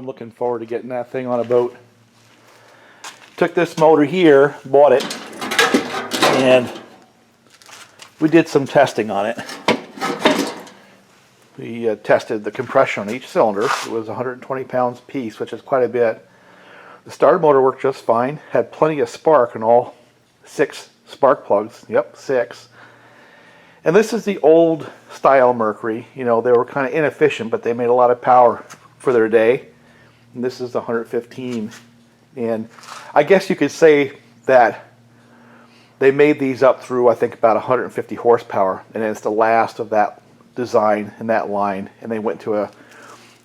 looking forward to getting that thing on a boat. Took this motor here, bought it, and we did some testing on it. We tested the compression on each cylinder. It was 120 pounds a piece, which is quite a bit. The starter motor worked just fine, had plenty of spark in all 6 spark plugs. Yep, 6. And this is the old style Mercury. You know, they were kind of inefficient, but they made a lot of power for their day. And this is the 115. And I guess you could say that they made these up through, I think, about 150 horsepower. And it's the last of that design in that line. And they went to a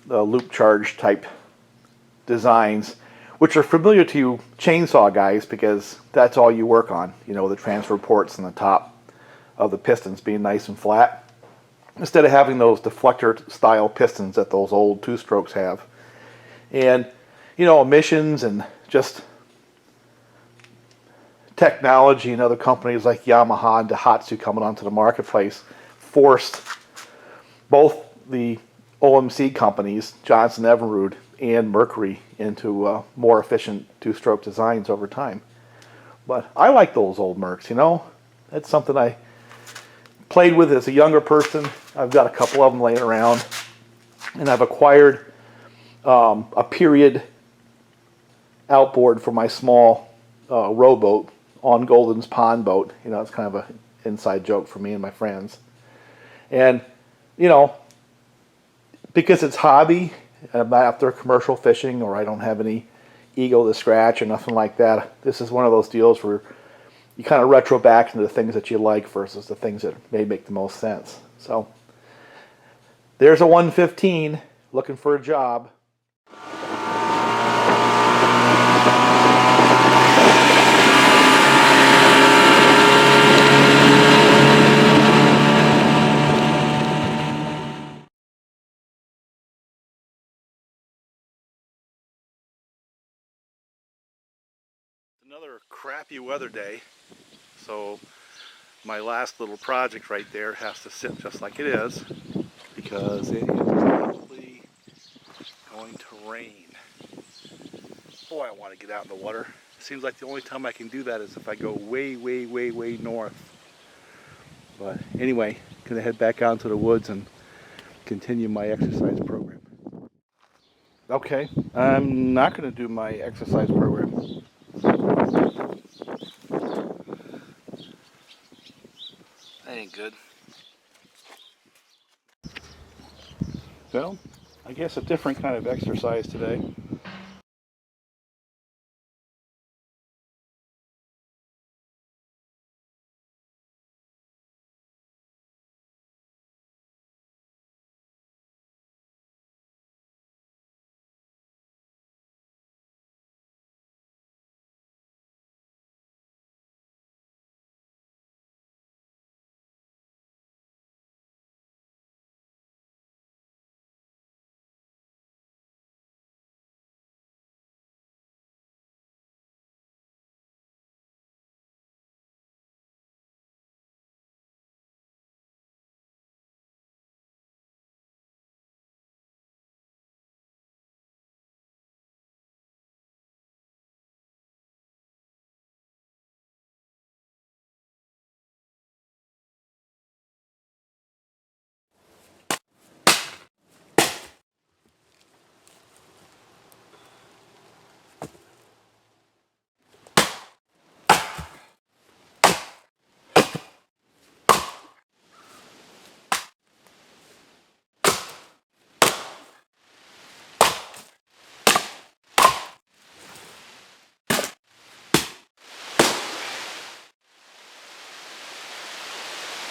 loop charge type designs, which are familiar to you chainsaw guys, because that's all you work on. You know, the transfer ports and the top of the pistons being nice and flat, instead of having those deflector style pistons that those old 2-strokes have. And you know, emissions and just technology and other companies like Yamaha and Daihatsu coming onto the marketplace forced both the OMC companies, Johnson Evinrude and Mercury, into more efficient 2-stroke designs over time. But I like those old Mercs, you know. That's something I played with as a younger person. I've got a couple of them laying around, and I've acquired a period outboard for my small rowboat on Golden's Pond boat. You know, it's kind of an inside joke for me and my friends. And, you know, because it's hobby, I'm not after commercial fishing, or I don't have any ego to scratch or nothing like that. This is one of those deals where you kind of retro back into the things that you like versus the things that may make the most sense. So there's a 115 looking for a job. Another crappy weather day, so my last little project right there has to sit just like it is, because it is probably going to rain. Boy, I want to get out in the water. Seems like the only time I can do that is if I go way, way, way, way north. But anyway, gonna head back out into the woods and continue my exercise program. Okay, I'm not gonna do my exercise program. That ain't good. Well, I guess a different kind of exercise today.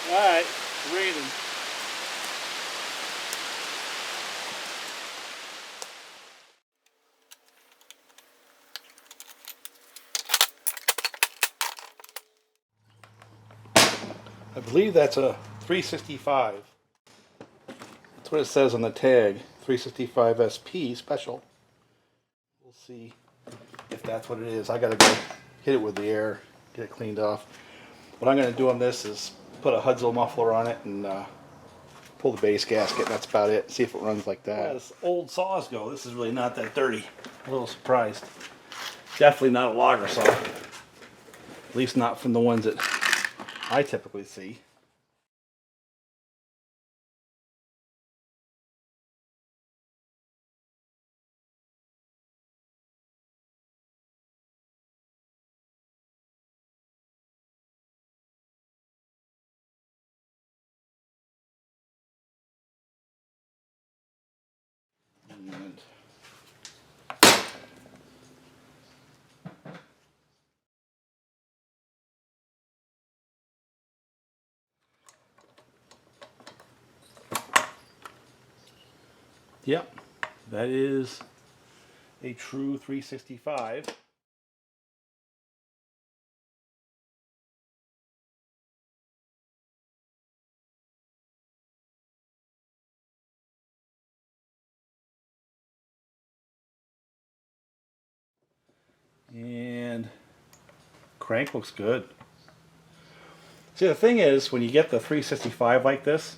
Alright, it's raining. I believe that's a 365. That's what it says on the tag. 365 SP special. We'll see if that's what it is. I gotta go hit it with the air, get it cleaned off. What I'm gonna do on this is put a Husqvarna muffler on it and pull the base gasket. That's about it. See if it runs like that. As old saws go, this is really not that dirty. A little surprised. Definitely not a logger saw. At least not from the ones that I typically see. And yep, that is a true 365. And crank looks good. See, the thing is, when you get the 365 like this,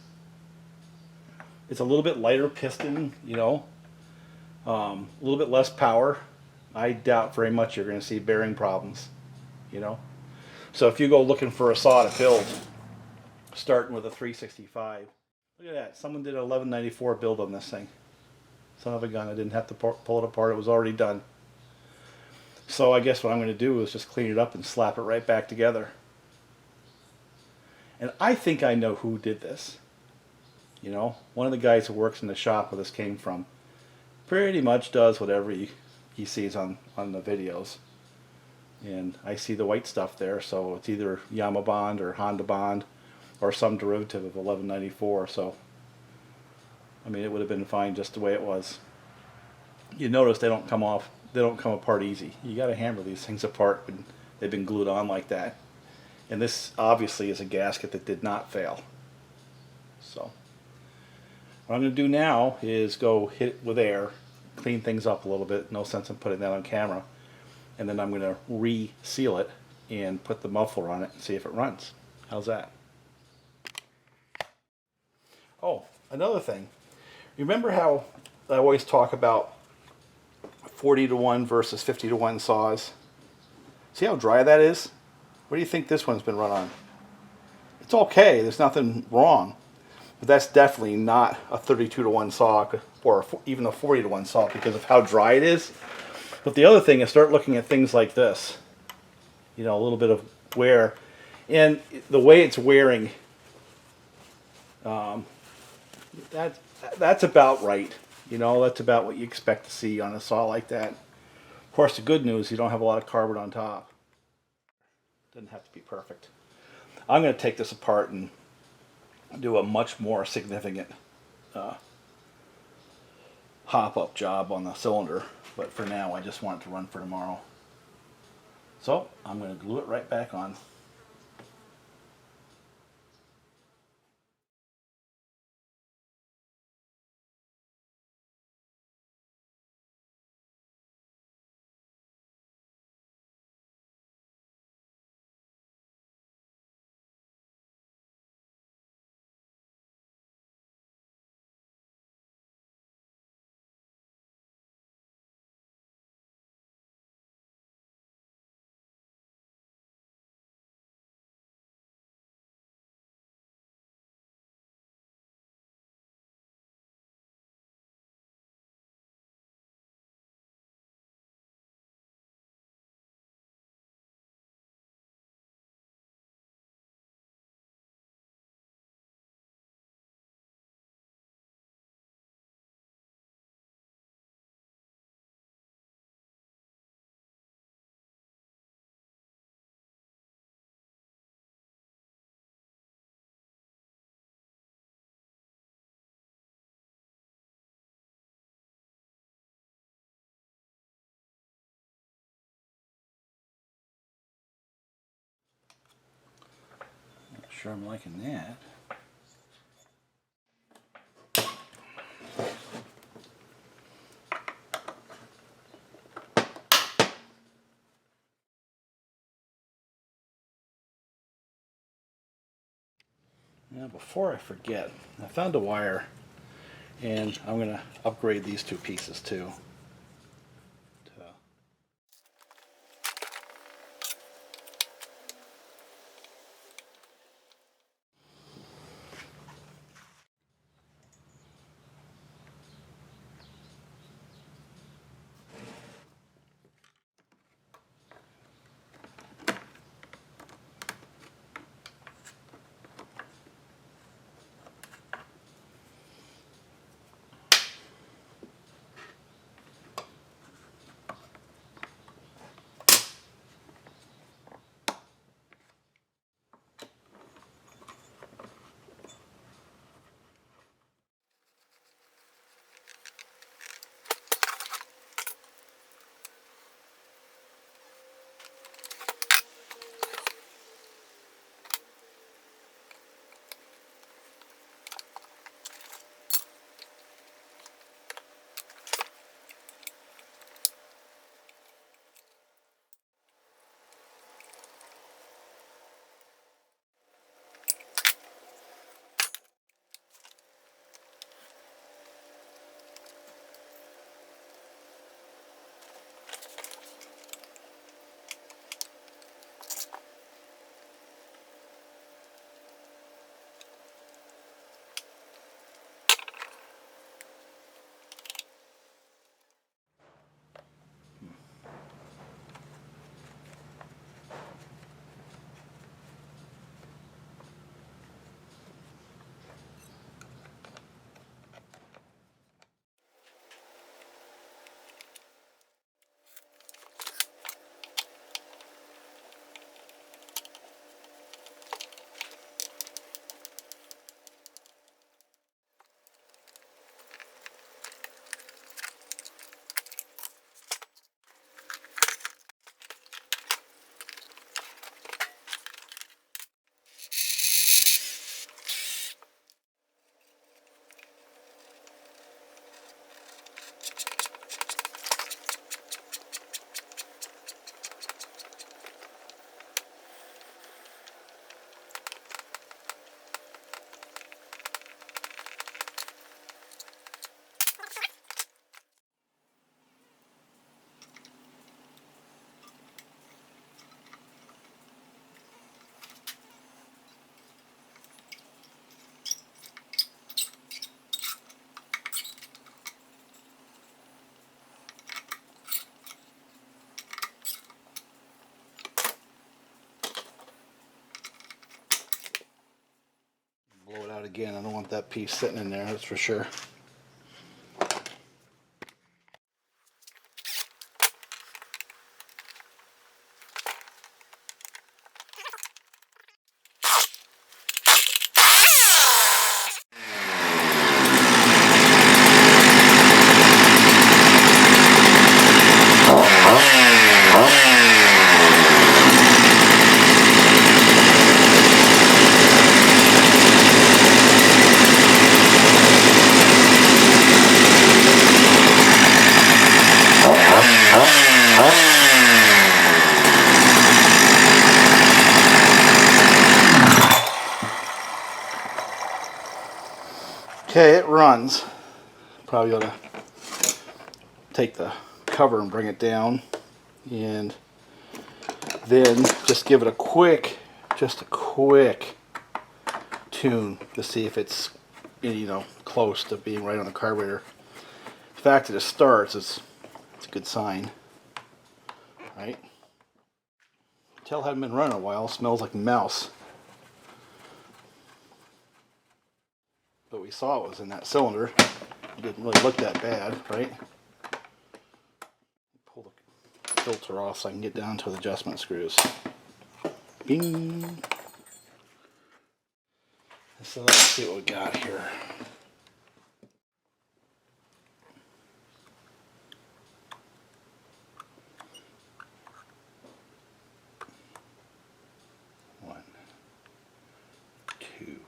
it's a little bit lighter piston, you know, a little bit less power. I doubt very much you're going to see bearing problems, you know. So if you go looking for a saw to build, starting with a 365, look at that. Someone did an 1194 build on this thing. Son of a gun, I didn't have to pull it apart. It was already done. So I guess what I'm going to do is just clean it up and slap it right back together. And I think I know who did this. You know, one of the guys who works in the shop where this came from pretty much does whatever he sees on the videos. And I see the white stuff there, so it's either Yamaha Bond or Honda Bond or some derivative of 1194. So, I mean, it would have been fine just the way it was. You notice they don't come apart easy. You got to hammer these things apart when they've been glued on like that. And this obviously is a gasket that did not fail. So what I'm going to do now is go hit it with air, clean things up a little bit. No sense in putting that on camera. And then I'm going to re-seal it and put the muffler on it and see if it runs. How's that? Oh, another thing. Remember how I always talk about 40-to-1 versus 50-to-1 saws? See how dry that is? What do you think this one's been run on? It's okay, there's nothing wrong. But that's definitely not a 32-to-1 saw or even a 40-to-1 saw because of how dry it is. But the other thing is start looking at things like this. You know, a little bit of wear. And the way it's wearing, that's about right. You know, that's about what you expect to see on a saw like that. Of course, the good news, you don't have a lot of carbon on top. Doesn't have to be perfect. I'm going to take this apart and do a much more significant hop-up job on the cylinder. But for now, I just want it to run for tomorrow. So, I'm going to glue it right back on. Not sure I'm liking that. Now before I forget, I found a wire, and I'm going to upgrade these two pieces too. Blow it out again. I don't want that piece sitting in there, that's for sure. Okay, it runs. Probably ought to take the cover and bring it down, and then just give it a quick tune to see if it's, you know, close to being right on the carburetor. The fact that it starts is a good sign, right? Tell hadn't been running a while. Smells like mouse. But we saw it was in that cylinder. It didn't really look that bad, right? Pull the filter off so I can get down to the adjustment screws. Bing! So let's see what we got here. One, two.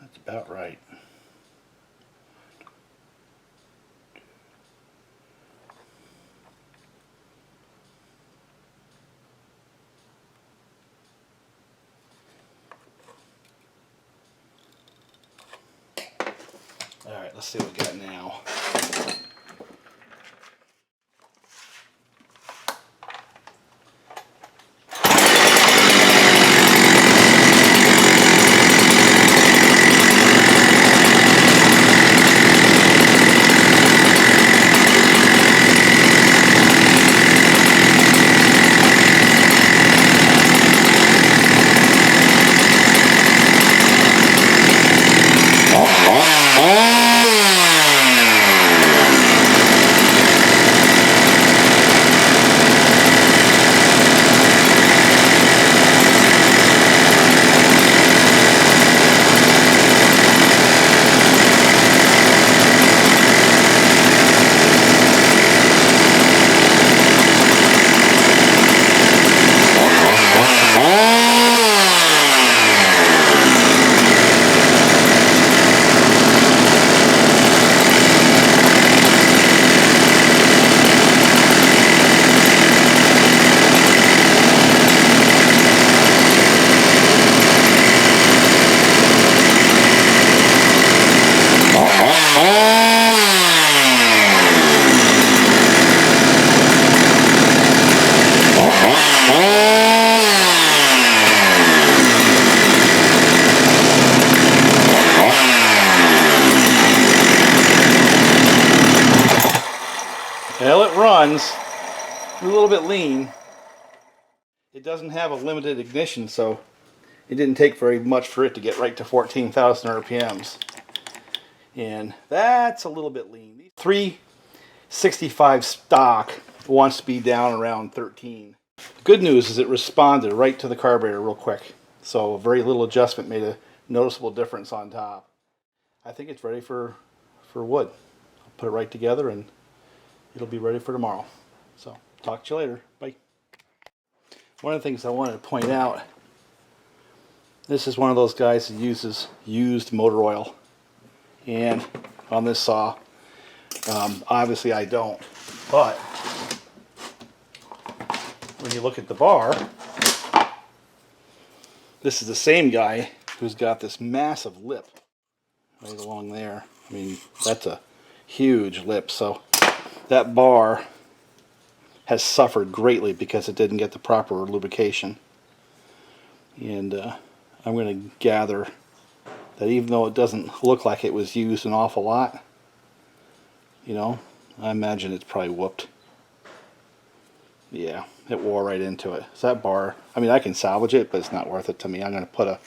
That's about right. Let's see what we got now. Well, it runs a little bit lean. It doesn't have a limited ignition, so it didn't take very much for it to get right to 14,000 RPMs. And that's a little bit lean. 365 stock wants to be down around 13. The good news is it responded right to the carburetor real quick. So very little adjustment made a noticeable difference on top. I think it's ready for wood. I'll put it right together and it'll be ready for tomorrow. So, talk to you later. Bye. One of the things I wanted to point out, this is one of those guys that uses used motor oil. And on this saw, obviously I don't. But, when you look at the bar, this is the same guy who's got this massive lip right along there. I mean, that's a huge lip. So, that bar has suffered greatly because it didn't get the proper lubrication. And I'm going to gather that even though it doesn't look like it was used an awful lot, you know, I imagine it's probably whooped. Yeah, it wore right into it. So that bar, I mean, I can salvage it, but it's not worth it to me. I'm going to put a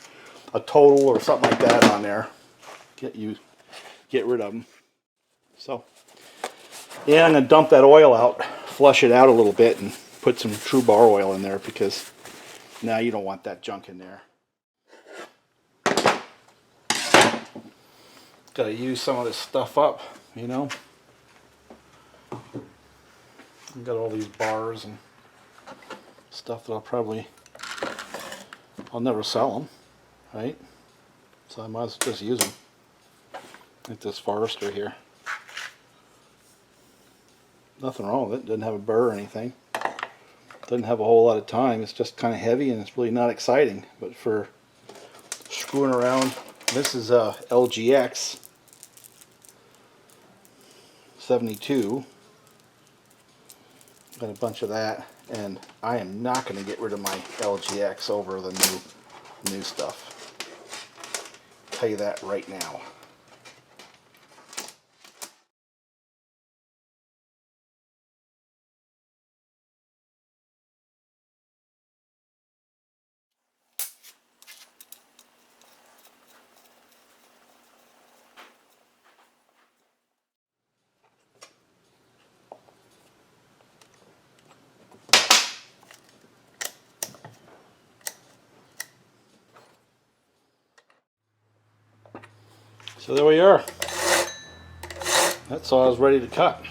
total or something like that on there. Get rid of them. So, yeah, I'm going to dump that oil out, flush it out a little bit, and put some true bar oil in there because now you don't want that junk in there. Got to use some of this stuff up, you know. I've got all these bars and stuff that I'll never sell them, right? So I might as well just use them. Like this Forester here. Nothing wrong with it. Doesn't have a burr or anything. Doesn't have a whole lot of time. It's just kind of heavy and it's really not exciting. But for screwing around, this is a LGX 72. Got a bunch of that, and I am not going to get rid of my LGX over the new stuff. I'll tell you that right now. So there we are. That's all I was ready to cut.